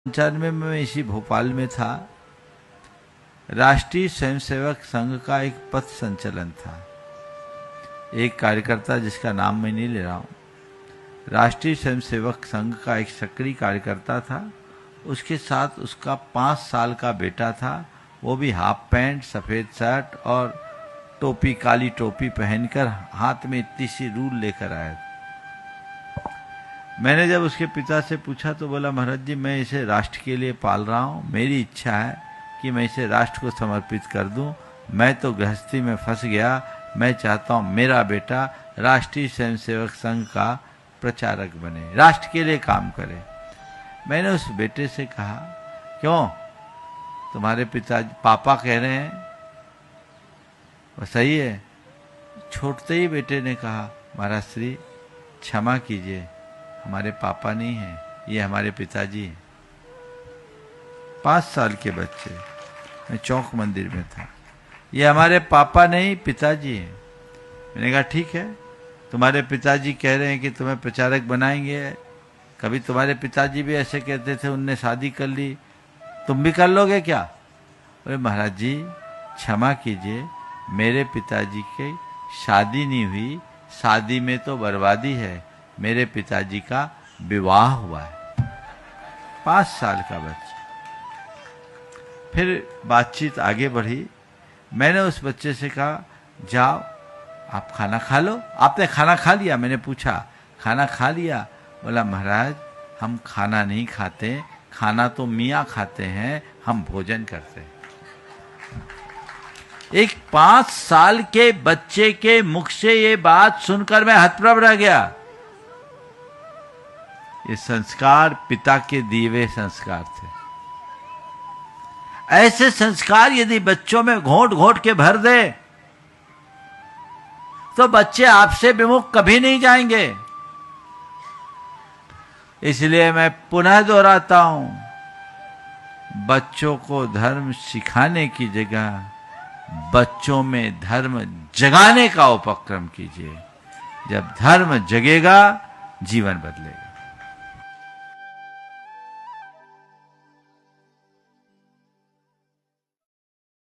95 में इसी भोपाल में था। राष्ट्रीय स्वयंसेवक संघ का एक पथ संचलन था। एक कार्यकर्ता जिसका नाम मैं नहीं ले रहा हूं, राष्ट्रीय स्वयंसेवक संघ का एक सक्रिय कार्यकर्ता था। उसके साथ उसका 5 साल का बेटा था। वो भी हाफ पैंट, सफेद शर्ट और टोपी, काली टोपी पहनकर हाथ में इतनी सी रूल लेकर आया था। मैंने जब उसके पिता से पूछा तो बोला, महाराज जी मैं इसे राष्ट्र के लिए पाल रहा हूं, मेरी इच्छा है कि मैं इसे राष्ट्र को समर्पित कर दूं। मैं तो गृहस्थी में फंस गया, मैं चाहता हूं मेरा बेटा राष्ट्रीय स्वयंसेवक संघ का प्रचारक बने, राष्ट्र के लिए काम करे। मैंने उस बेटे से कहा, क्यों तुम्हारे पिता पापा कह रहे हैं वो सही है। छोड़ते ही बेटे ने कहा, महाराज श्री क्षमा कीजिए, हमारे पापा नहीं हैं, ये हमारे पिताजी हैं। 5 साल के बच्चे, मैं चौक मंदिर में था, ये हमारे पापा नहीं पिताजी हैं। मैंने कहा ठीक है, तुम्हारे पिताजी कह रहे हैं कि तुम्हें प्रचारक बनाएंगे, कभी तुम्हारे पिताजी भी ऐसे कहते थे, उनने शादी कर ली, तुम भी कर लोगे क्या? अरे महाराज जी क्षमा कीजिए, मेरे पिताजी की शादी नहीं हुई, शादी में तो बर्बादी है, मेरे पिताजी का विवाह हुआ है। 5 साल का बच्चा। फिर बातचीत आगे बढ़ी। मैंने उस बच्चे से कहा, जाओ आप खाना खा लो। आपने खाना खा लिया? मैंने पूछा, खाना खा लिया? बोला, महाराज हम खाना नहीं खाते, खाना तो मियाँ खाते हैं, हम भोजन करते हैं। एक 5 साल के बच्चे के मुख से ये बात सुनकर मैं हतप्रभ रह गया। ये संस्कार पिता के दिए हुए संस्कार थे। ऐसे संस्कार यदि बच्चों में घोंट घोंट के भर दे तो बच्चे आपसे विमुख कभी नहीं जाएंगे। इसलिए मैं पुनः दोहराता हूं, बच्चों को धर्म सिखाने की जगह बच्चों में धर्म जगाने का उपक्रम कीजिए। जब धर्म जगेगा, जीवन बदलेगा।